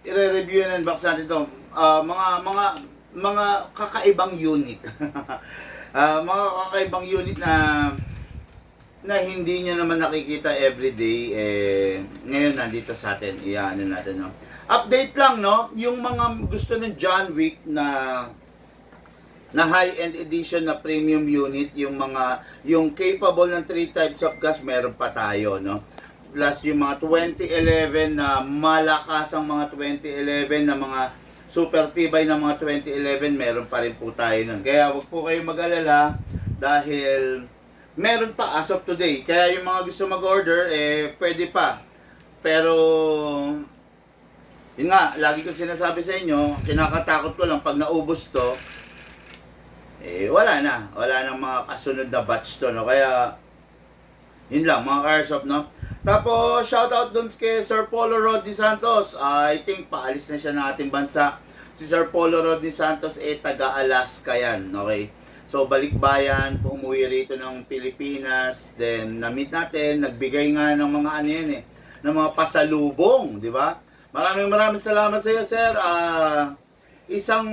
i-review and unbox natin to. Mga kakaibang unit. Mga kakaibang unit na hindi nyo naman nakikita everyday, ngayon nandito sa atin, ano natin, no? Update lang, no? Yung mga gusto ng John Wick na high-end edition na premium unit, yung capable ng 3 types of gas, meron pa tayo, no? Plus yung mga 2011 na malakas ang mga 2011 na mga super tibay na mga 2011, meron pa rin po tayo nun. Kaya wag po kayong mag-alala dahil meron pa as of today. Kaya yung mga gusto mag-order, pwede pa. Pero yun nga, lagi kong sinasabi sa inyo, kinakatakot ko lang pag naubos to, wala na. Wala nang mga kasunod na batch to, no? Kaya, yun lang, mga Airsoft, no? Tapos, shoutout dun kay Sir Polo Rod Santos. I think, paalis na siya ng ating bansa. Si Sir Polo Rod Santos, taga-Alaska yan, okay? So, balikbayan, umuwi rito ng Pilipinas. Then, na-meet natin, nagbigay nga ng mga ano yan, ng mga pasalubong, di ba? Maraming salamat sa iyo, sir. Isang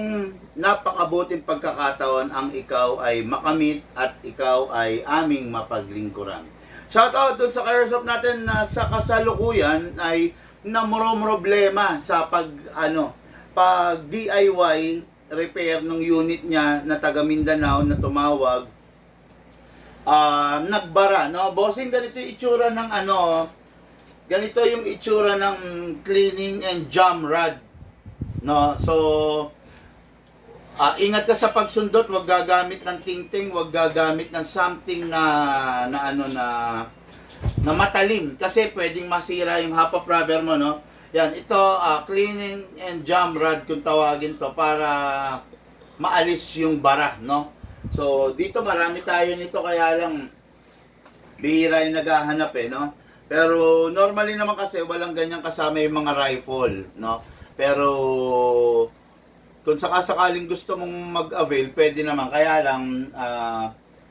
napakabuting pagkakataon ang ikaw ay makamit at ikaw ay aming mapaglingkuran. Shoutout dun sa Airsoft natin na sa kasalukuyan ay namro-problema sa pag DIY repair ng unit niya na taga Mindanao na tumawag. Nagbara, no? Bossing, ganito yung itsura ng ganito yung itsura ng cleaning and jam rod, no? So, ingat ka sa pagsundot, wag gagamit ng tingting, wag gagamit ng something na matalim kasi pwedeng masira yung half of rubber mo, no? Yan, ito cleaning and jam rod kung tawagin to para maalis yung bara, no? So, dito marami tayo nito kaya lang bihira yung naghahanap, no? Pero normally naman kasi walang ganyan kasama yung mga rifle, no? Pero kung sakasakaling gusto mong mag-avail, pwede naman. Kaya lang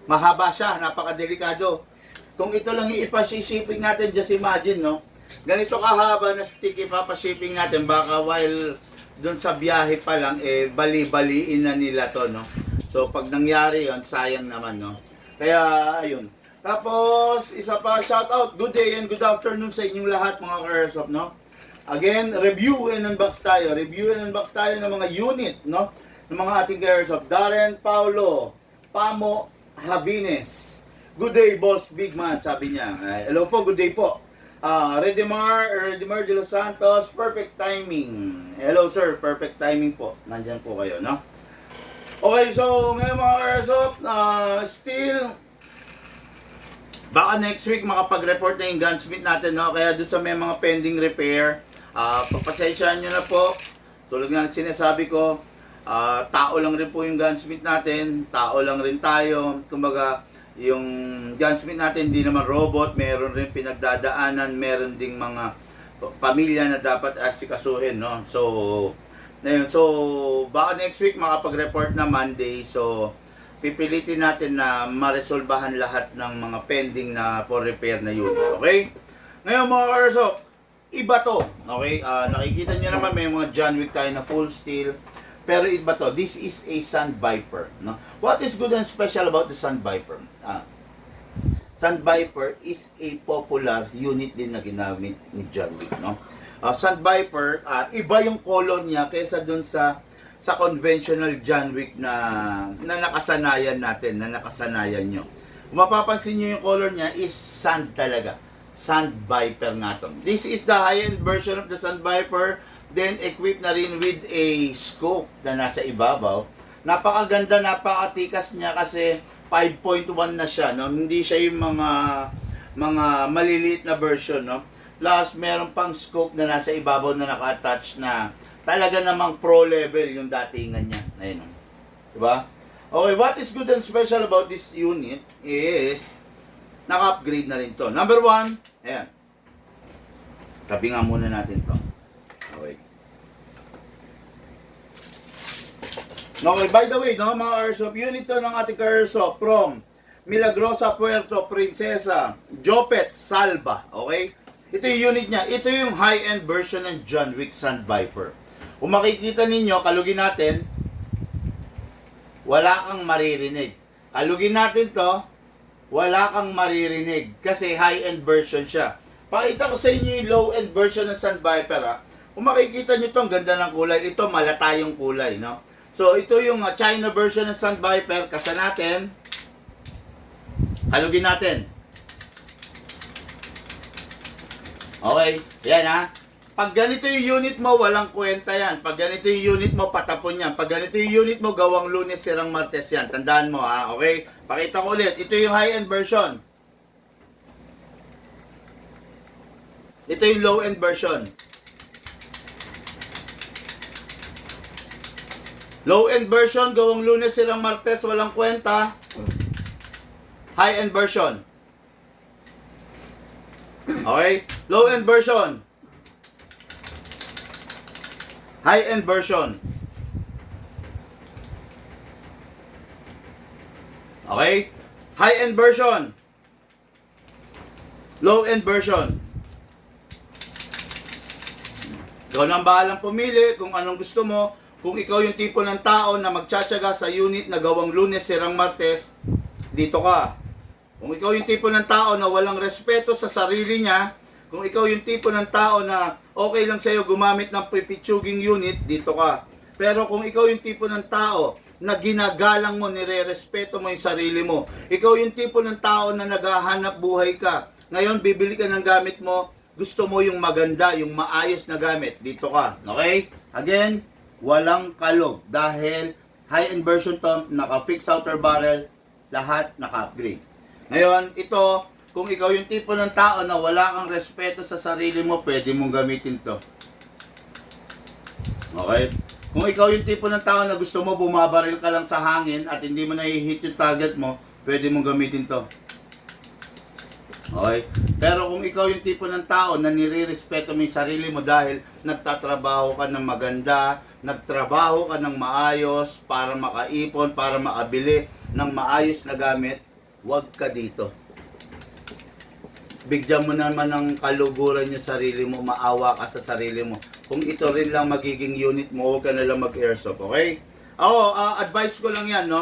mahaba siya, napakadelikado. Kung ito lang ipa-shipping natin, just imagine, no? Ganito kahaba na stick ipapa-shipping natin, baka while doon sa biyahe pa lang, bali-baliin na nila to, no? So pag nangyari yon, sayang naman, no? Kaya ayun. Tapos, isa pa, shoutout, good day and good afternoon sa inyong lahat mga Airsoft, no? Again, review and unbox tayo ng mga unit, no? Ng mga ating Airsoft. Darren Paulo, Pamo Havines. Good day, boss, big man, sabi niya. Hello po, good day po. Redimar de Los Santos, perfect timing. Hello sir, perfect timing po. Nandyan po kayo, no? Okay, so ngayon mga Airsoft, still baka next week makapag-report na yung gunsmith natin, no? Kaya doon sa may mga pending repair, pagpasensyaan nyo na po. Tulad nga sinasabi ko, tao lang rin po yung gunsmith natin, tao lang rin tayo. Kumbaga, yung gunsmith natin hindi naman robot, meron rin pinagdadaanan, meron ding mga pamilya na dapat asikasuhin, no? So, baka next week makapag-report na Monday, so pipilitin natin na maresolbahan lahat ng mga pending na for repair na unit. Okay? Ngayon mga Airsoft, iba to. Okay? Nakikita niyo naman may mga John Wick tayo na full steel. Pero iba to. This is a Sun Viper. No? What is good and special about the Sun Viper? Sun Viper is a popular unit din na ginamit ni John Wick. No? Sun Viper, iba yung color niya kaysa dun sa conventional John Wick na nakasanayan natin, na nakasanayan nyo. Kung mapapansin nyo yung color niya is sand talaga. Sun Viper nga to. This is the high-end version of the Sun Viper. Then equipped na rin with a scope na nasa ibabaw. Napakaganda, napakatikas niya kasi 5.1 na siya, no? Hindi siya yung mga maliliit na version, no? Plus meron pang scope na nasa ibabaw na naka-attach na talaga namang pro level yung datingan niya. Ayun. Diba? Okay, what is good and special about this unit is naka-upgrade na rin to. Number 1, ayan. Tabi nga muna natin to. Okay. Okay, by the way, no, mga Airsoft, unit to ng ating Airsoft from Milagrosa, Puerto Princesa, Jopet, Salva. Okay? Ito yung unit niya. Ito yung high-end version ng John Wick Sand Viper. Kung makikita ninyo, kalugin natin, wala kang maririnig. Kalugin natin to, wala kang maririnig. Kasi high-end version siya. Pakita ko sa inyo yung low-end version ng Sand Viper, ha. Kung makikita nyo to, ang ganda ng kulay. Ito, malatayong kulay, no? So, ito yung China version ng Sand Viper. Kasa natin. Kalugin natin. Okay, yan ha. Pag ganito yung unit mo, walang kwenta yan. Pag ganito yung unit mo, patapon yan. Pag ganito yung unit mo, gawang Lunes, sirang Martes yan. Tandaan mo ha, okay? Pakita ko ulit. Ito yung high-end version. Ito yung low-end version. Low-end version, gawang Lunes, sirang Martes, walang kwenta. High-end version. Okay? Low-end version. High-end version. Okay? High-end version. Low-end version. Ikaw na ang bahalang pumili kung anong gusto mo. Kung ikaw yung tipo ng tao na magtsatsaga sa unit na gawang Lunes, sirang Martes, dito ka. Kung ikaw yung tipo ng tao na walang respeto sa sarili niya, kung ikaw yung tipo ng tao na okay lang sa'yo gumamit ng pipitsuging unit, dito ka. Pero kung ikaw yung tipo ng tao na ginagalang mo, nire-respeto mo yung sarili mo, ikaw yung tipo ng tao na naghahanap buhay ka, ngayon bibili ka ng gamit mo, gusto mo yung maganda, yung maayos na gamit, dito ka. Okay? Again, walang kalog dahil high-end version to, naka-fix outer barrel, lahat naka-upgrade. Ngayon, ito, kung ikaw yung tipo ng tao na wala kang respeto sa sarili mo, pwede mong gamitin to. Okay? Kung ikaw yung tipo ng tao na gusto mo bumabaril ka lang sa hangin at hindi mo na-hit yung target mo, pwede mong gamitin to. Okay? Pero kung ikaw yung tipo ng tao na nire-respeto mo yung sarili mo dahil nagtatrabaho ka ng maganda, nagtrabaho ka ng maayos para makaipon, para makabili ng maayos na gamit, huwag ka dito. Bigyan mo naman ng kaluguran yung sarili mo, maawa ka sa sarili mo. Kung ito rin lang magiging unit mo, huwag ka na lang mag-airsoft, okay? Ako, advice ko lang yan, no?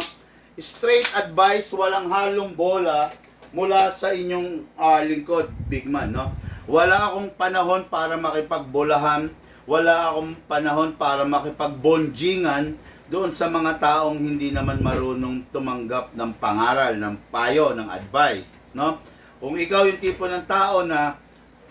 Straight advice, walang halong bola mula sa inyong lingkod, big man, no? Wala akong panahon para makipagbolahan, wala akong panahon para makipagbonjingan doon sa mga taong hindi naman marunong tumanggap ng pangaral, ng payo, ng advice, no? Kung ikaw yung tipo ng tao na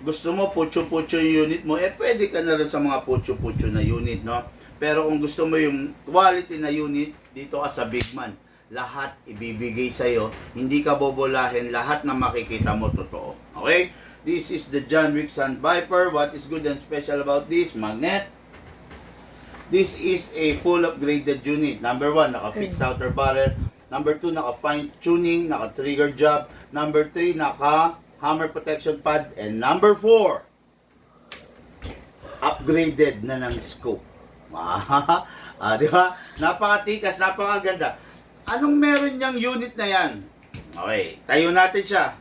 gusto mo putyo-putyo yung unit mo, pwede ka na rin sa mga putyo-putyo na unit, no? Pero kung gusto mo yung quality na unit, dito ka sa Big Man. Lahat ibibigay sa'yo, hindi ka bobolahin, lahat na makikita mo totoo. Okay? This is the John Wick Sand Viper. What is good and special about this magnet? This is a full upgraded unit. Number 1, naka-fix outer barrel. Number 2, naka-fine tuning, naka-trigger job. Number 3, naka-hammer protection pad. And number 4, upgraded na ng scope. Di ba? Napakatikas, napakaganda. Anong meron niyang unit na yan? Okay, tayo natin siya.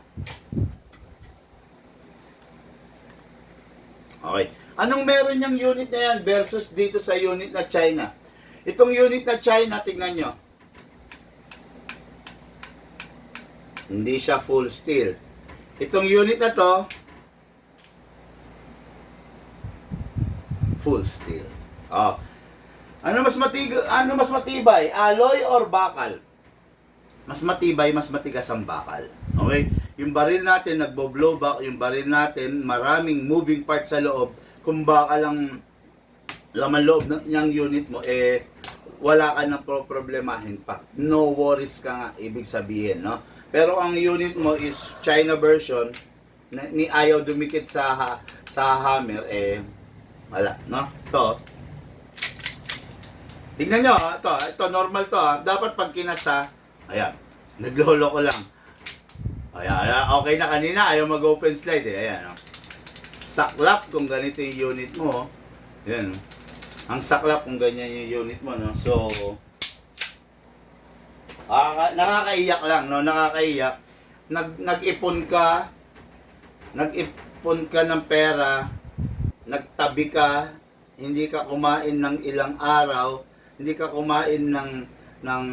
Okay. Anong meron niyang unit na yan versus dito sa unit na China? Itong unit na China, tingnan nyo. Hindi siya full steel. Itong unit na to, full steel. Oh. Ano mas matibay? Alloy or bakal? Mas matibay, mas matigas ang bakal. Okay? Yung baril natin nagbo-blowback, yung baril natin maraming moving parts sa loob. Kung bakal ang laman loob ng unit mo, wala ka nang problemahin pa. No worries ka nga, ibig sabihin, no? Pero ang unit mo is China version, ni ayaw dumikit sa hammer, wala, no? Ito, tingnan nyo, ito normal to, dapat pag kinasa, ayan, naglolo ko lang. Ayan, okay na kanina, ayaw mag-open slide, ayan, no? Saklap kung ganito yung unit mo, ayan, no? Ang saklap kung ganyan yung unit mo, no? So, nakakaiyak lang, no? Nakakaiyak. Nag-ipon nag-ipon ka ng pera, nagtabi ka, hindi ka kumain ng ilang araw, hindi ka kumain ng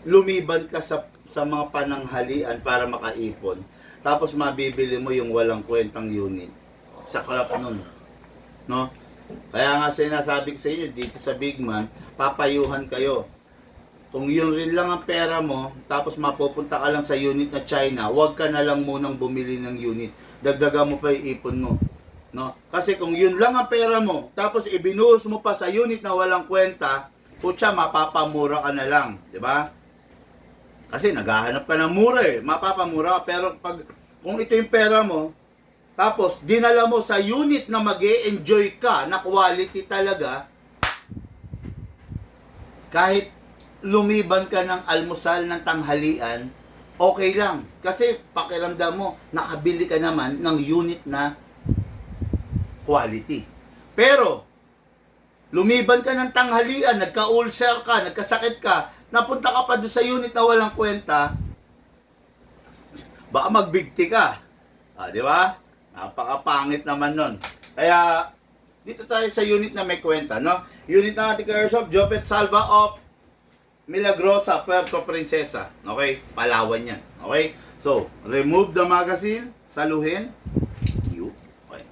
lumiban ka sa mga pananghalian para makaipon. Tapos mabibili mo yung walang kwentang unit. Sa crap nun. No? Kaya nga sinasabi ko sa inyo, dito sa Big Man, papayuhan kayo. Kung yun rin lang ang pera mo, tapos mapupunta ka lang sa unit na China, huwag ka na lang munang bumili ng unit. Dagdagan mo pa yung ipon mo. No? Kasi kung yun lang ang pera mo, tapos ibinuhos mo pa sa unit na walang kwenta, putya, mapapamura ka na lang. Diba? Kasi naghahanap ka ng mura eh. Mapapamura ka. Pero kung ito yung pera mo, tapos dinala mo sa unit na mag-e-enjoy ka, na quality talaga, kahit lumiban ka ng almusal ng tanghalian, okay lang. Kasi pakiramdam mo, nakabili ka naman ng unit na quality. Pero, lumiban ka ng tanghalian, nagka-ulcer ka, nagkasakit ka, napunta ka pa doon sa unit na walang kwenta, baka magbigti ka. Di ba? Napakapangit naman nun. Kaya, dito tayo sa unit na may kwenta, no? Unit ng ating Airsoft, Jopet Salva of Milagrosa, Puerto Princesa. Okay? Palawan yan. Okay? So, remove the magazine. Saluhin. Okay.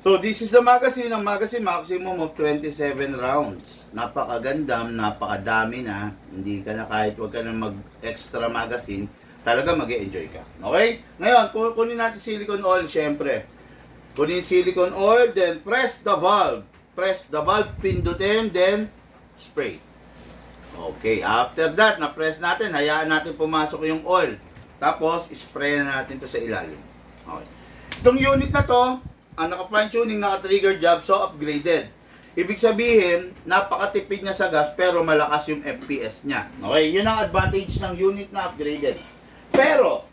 So, this is the magazine. Ang magazine, maximum of 27 rounds. Napakaganda, napakadami na. Hindi ka na kahit wag ka na mag-extra magazine, talaga mag-e-enjoy ka. Okay? Ngayon, kunin natin silicone oil, syempre. Kunin silicone oil, then press the valve. Press the valve, pindutin, then spray. Okay, after that, na-press natin, hayaan natin pumasok yung oil. Tapos, spray na natin to sa ilalim. Okay. Itong unit na to, ang naka-fine tuning, naka-trigger job, so upgraded. Ibig sabihin, napakatipid niya sa gas, pero malakas yung FPS niya. Okay, yun ang advantage ng unit na upgraded. Pero,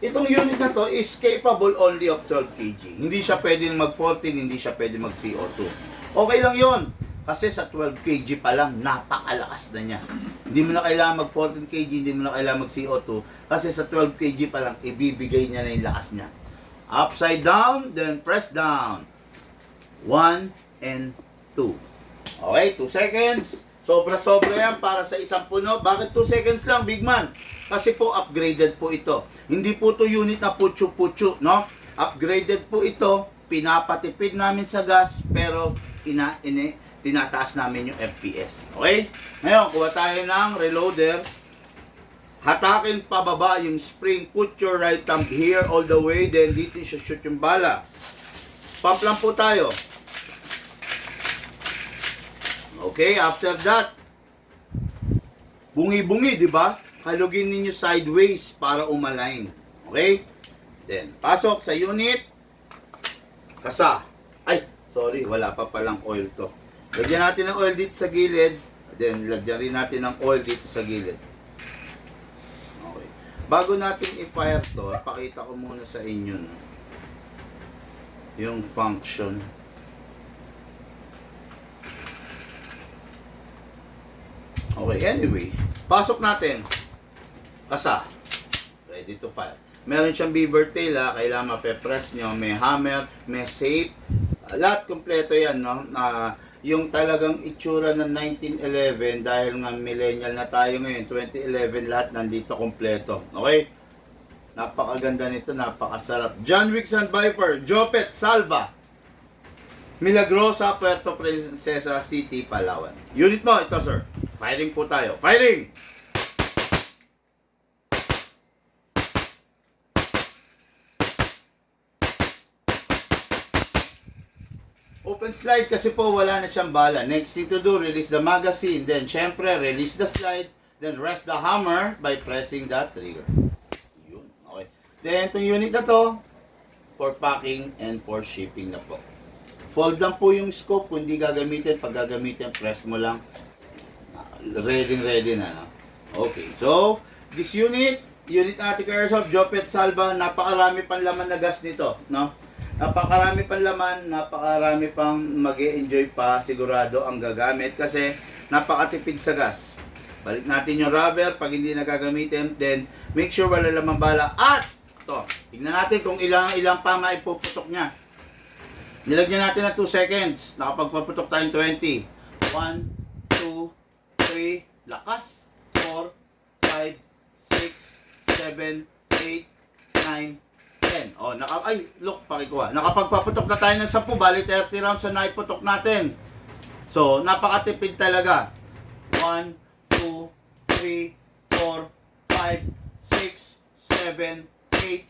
itong unit na to is capable only of 12 kg. Hindi siya pwedeng mag-14, hindi siya pwedeng mag-CO2. Okay lang yun. Kasi sa 12 kg pa lang, napakalakas na niya. Hindi mo na kailangan mag-14 kg, hindi mo na kailangan mag-CO2. Kasi sa 12 kg pa lang, ibibigay niya na yung lakas niya. Upside down, then press down. 1 and 2. Okay, 2 seconds. Sobra-sobra yan para sa isang puno. Bakit 2 seconds lang, Big Man? Kasi po, upgraded po ito. Hindi po to unit na putyo-putyo, no? Upgraded po ito. Pinapatipid namin sa gas, pero tinataas namin yung FPS. Okay? Ngayon, kuha tayo ng reloader. Hatakin pababa yung spring. Put your right thumb here all the way. Then, dito shoot yung bala. Pump lang po tayo. Okay, after that, bungi-bungi, di ba? Halugin ninyo sideways para umalign. Okay? Then, pasok sa unit. Kasa. Ay, sorry, wala pa palang oil to. Lagyan natin ng oil dito sa gilid. Then, lagyan rin natin ng oil dito sa gilid. Okay. Bago natin i-fire to, pakita ko muna sa inyo, no? Yung function. Okay, anyway. Pasok natin. Kasa. Ready to fire. Meron siyang beaver tail, kailangan mape-press nyo. May hammer, may safe. Lahat kompleto yan, no? Yung talagang itsura ng 1911, dahil nga millennial na tayo ngayon, 2011, lahat nandito kompleto. Okay? Napakaganda nito, napakasarap. John Wick Sand Viper, Jopet Salva, Milagrosa, Puerto Princesa City, Palawan. Unit mo, ito sir. Firing po tayo. Firing! Open slide kasi po wala na siyang bala. Next thing to do, release the magazine. Then, syempre, release the slide. Then, rest the hammer by pressing the trigger. Yun. Okay. Then, itong unit na to, for packing and for shipping na po. Fold lang po yung scope. Kung hindi gagamitin, pag gagamitin, press mo lang. Ready na, no? Okay. So, this unit natin Airsoft, Jopet Salva, napakarami pang laman na gas nito, no? Napakarami pang laman, napakarami pang mag-e-enjoy pa, sigurado ang gagamit kasi napakatipid sa gas. Balik natin yung rubber pag hindi na gagamitin, then make sure wala lamang bala at Ito. Tignan natin kung ilang pa maipuputok niya. Nilagyan natin na 2 seconds. Nakapagpaputok tayong 20. 1, 2, 3, lakas. 4, 5, 6, 7, 8, 9, 10. Oh, look, pakikuha. Nakapagpaputok na tayo ng 10, bali 30 rounds na naiputok natin. So, napakatipid talaga. 1, 2, 3, 4, 5, 6, 7, 8,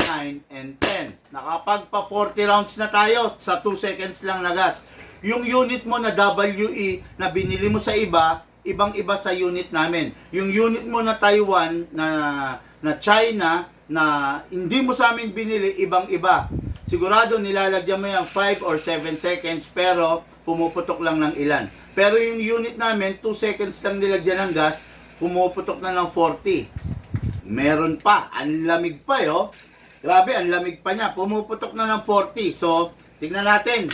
9, and 10. Nakapagpa 40 rounds na tayo sa 2 seconds lang na gas. Yung unit mo na WE na binili mo sa iba, ibang-iba sa unit namin. Yung unit mo na Taiwan, na China, na hindi mo sa amin binili, ibang-iba. Sigurado nilalagyan mo yung 5 or 7 seconds, pero pumuputok lang ng ilan. Pero yung unit namin, 2 seconds lang nilagyan ng gas, pumuputok na ng 40. Meron pa, ang lamig pa yo. Grabe, ang lamig pa niya. Pumuputok na ng 40. So, tignan natin.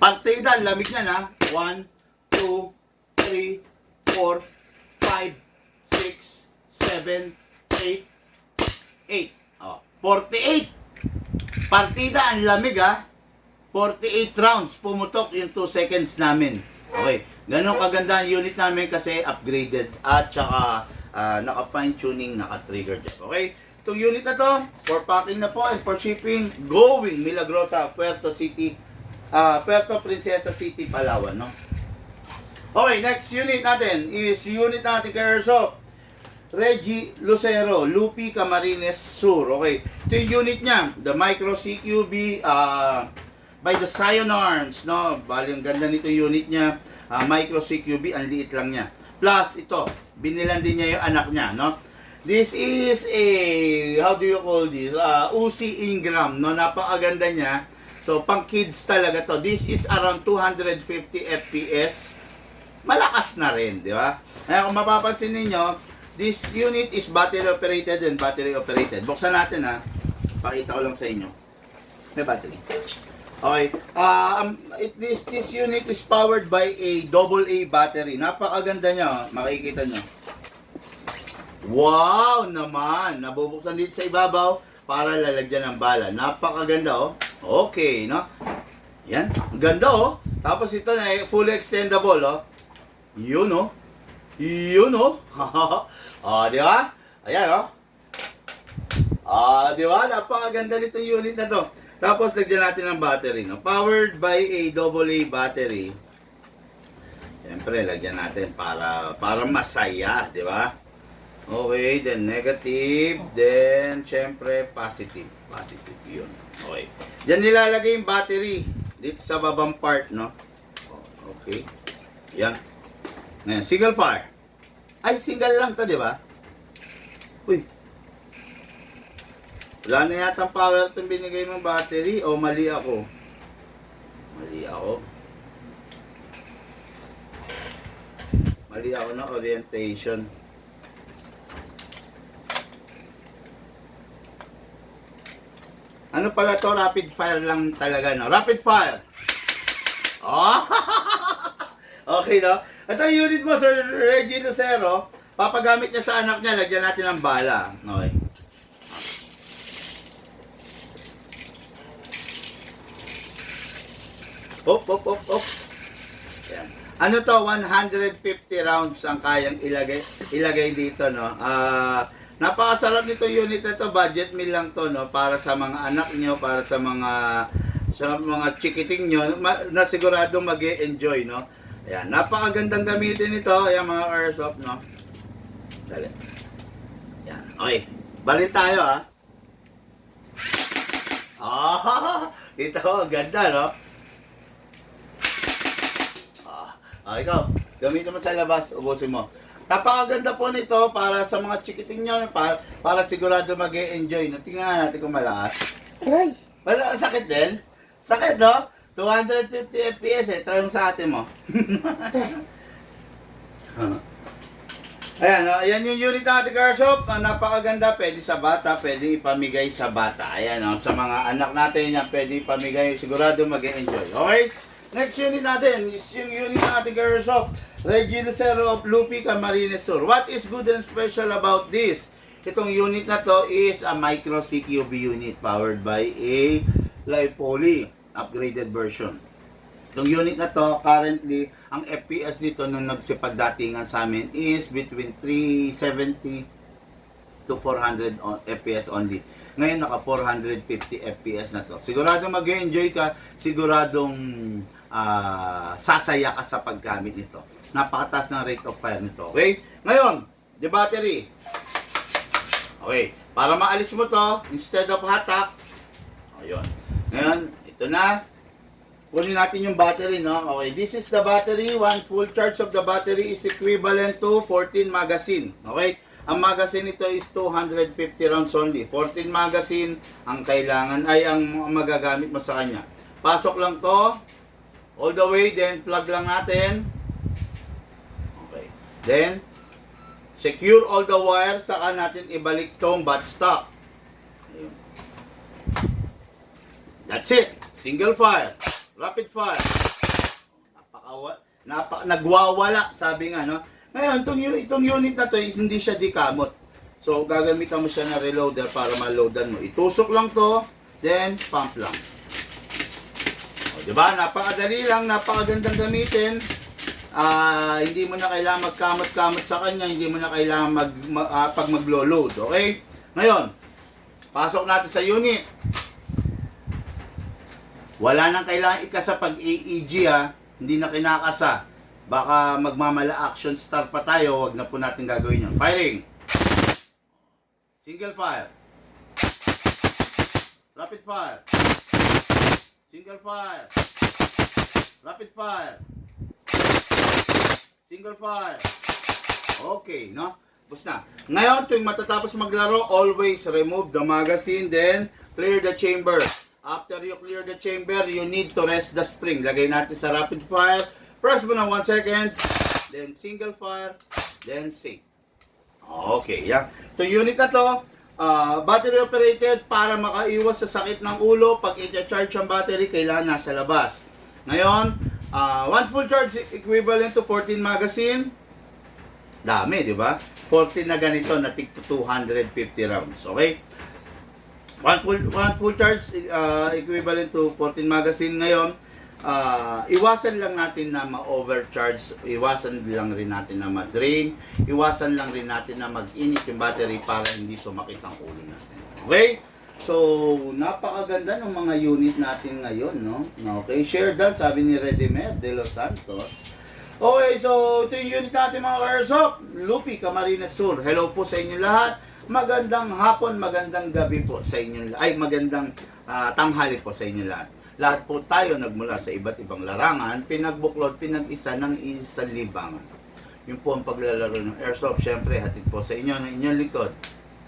Partida, ang lamig niya na. 1, 2, 3, 4, 5, 6, 7, 8, 8. Oh, 48. Partida, ang lamig ha. 48 rounds, pumutok yung 2 seconds namin. Okay, ganun kaganda ang unit namin kasi upgraded at saka naka-fine tuning, naka-trigger jack. Okay, itong unit na to, for packing na po and for shipping, going Milagrosa, Puerto Princesa City, Palawan. No? Okay, next unit natin is unit natin kay Airsoft. Reggie Lucero, Lupi, Camarines Sur. Okay, ito yung unit niya, the Micro CQB, by the Scion Arms, no? Bali, ang ganda nito unit niya. Micro CQB, ang liit lang niya. Plus, ito, binilan din niya yung anak niya, no? This is a, how do you call this? Uzi Ingram, no? Napakaganda niya. So, pang kids talaga to. This is around 250 FPS. Malakas na rin, di ba? Kaya kung mapapansin ninyo, this unit is battery operated and battery operated. Buksan natin, ha. Pakita ko lang sa inyo. May battery. Okay, this unit is powered by a AA battery. Napakaganda niya, oh. Makikita nyo. Wow naman! Nabubuksan dito sa ibabaw para lalagyan ng bala. Napakaganda, oh. Okay, no? Yan, ganda, oh. Tapos ito na, fully extendable, oh. Yun, oh. Yun, oh. Oh, di ba? Ayan, oh. Di ba? Napakaganda nitong unit na to. Tapos, lagyan natin ng battery. No? Powered by a AA battery. Siyempre, lagyan natin para masaya, di ba? Okay, then negative. Then, siyempre, positive. Positive, yun. Okay. Diyan nilalagay yung battery. Dito sa babang part, no? Okay. Yan. Ngayon, single fire. Ay, single lang to, di ba? Uy. Wala na yata ang power itong binigay mong battery o mali ako? Mali ako. Mali ako ng orientation. Ano pala to? Rapid fire lang talaga, no? Rapid fire! Oh! Okay, no? Ito yung unit mo, Sir Reggie Lucero. Papagamit niya sa anak niya, lagyan natin ng bala. Okay. Hop. Yan. Ano to, 150 rounds ang kayang ilagay dito, no? Napakasarap nito unit na to, budget meal lang to, no? Para sa mga anak nyo, para sa mga chikiting nyo, na siguradong mag-e-enjoy, no? Ayan, napakagandang gamitin nito, ayan mga Airsoft, no? Dali. Yan, okay. Balil tayo, ha? Ito, ganda, no? Ikaw, gamitin mo sa labas, ubusin mo. Napakaganda po nito para sa mga chikiting nyo, para sigurado mag-e-enjoy. Tingnan natin kung malakas. Aray! Malakas, sakit din? Sakit, no? 250 FPS eh. Try mo sa atin mo. Ayan, ayan yung unit natin, Airsoft. Napakaganda, pwede sa bata, pwede ipamigay sa bata. Ayan, sa mga anak natin yan, pwede ipamigay. Sigurado mag-e-enjoy. Okay? Next unit natin is yung unit natin, Airsoft. Reggie Lucero of Lupi, Camarines Sur. What is good and special about this? Itong unit na to is a micro CQB unit powered by a live poly upgraded version. Itong unit na to, currently, ang FPS dito nung nagsipagdatingan sa amin is between 370 to 400 FPS only. Ngayon, naka 450 FPS na to. Sigurado mag-enjoy ka, siguradong sasaya ka sa paggamit nito. Napakataas ng rate of fire nito. Okay? Ngayon, the battery. Okay. Para maalis mo to, instead of hatak, ayun. Ngayon, ito na. Kunin natin yung battery, no? Okay, this is the battery. One full charge of the battery is equivalent to 14 magazine. Okay? Ang magazine nito is 250 rounds only. 14 magazine ang kailangan, ay ang magagamit mo sa kanya. Pasok lang to. All the way, then plug lang natin. Okay. Then, secure all the wire, saka natin ibalik tong buttstock. Ayun. That's it. Single fire. Rapid fire. Nagwawala, sabi nga, no? Ngayon, itong unit na to is hindi siya dikamot. So, gagamitan mo siya na reloader para ma-loadan mo. Itusok lang to, then pump lang. O, diba? Napakadali lang, napakagandang gamitin. Hindi mo na kailangan magkamot-kamot sa kanya, hindi mo na kailangan pag maglo-load, okay? Ngayon, pasok natin sa unit. Wala nang kailangan ikasa pag AEG, ha. Hindi na kinakasa. Baka magmamala action star pa tayo, wag na po natin gagawin yun. Firing. Single fire. Rapid fire. Single fire. Rapid fire. Single fire. Okay, no? Basta. Ngayon, tuwing matatapos maglaro, always remove the magazine, then clear the chamber. After you clear the chamber, you need to rest the spring. Lagay natin sa rapid fire. Press mo ng 1 second. Then single fire. Then sync. Okay, yeah. Ito unit na to, battery operated para makaiwas sa sakit ng ulo. Pag i-charge ang battery, kailangan nasa labas. Ngayon, one full charge equivalent to 14 magazine. Dami, di ba? 14 na ganito na tig 250 rounds. Okay? One full charge equivalent to 14 magazine. Ngayon, iwasan lang natin na ma-overcharge, iwasan lang rin natin na ma-drain, iwasan lang rin natin na mag-init yung battery para hindi sumakit ang ulo natin. Okay? So, napakaganda ng mga unit natin ngayon, no? Okay, share that, sabi ni Redimer de Los Santos. Okay, so ito yung unit natin mga Airsoft, Lupi, Camarines Sur. Hello po sa inyo lahat. Magandang hapon, magandang gabi po sa inyo, ay magandang tanghali po sa inyo lahat. Lahat po tayo nagmula sa iba't ibang larangan, pinagbuklod, pinag-isa ng isang libangan. Yun po ang paglalaro ng Airsoft. Siyempre, hatid po sa inyo ng inyong likod,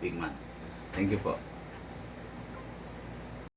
Big Man. Thank you po.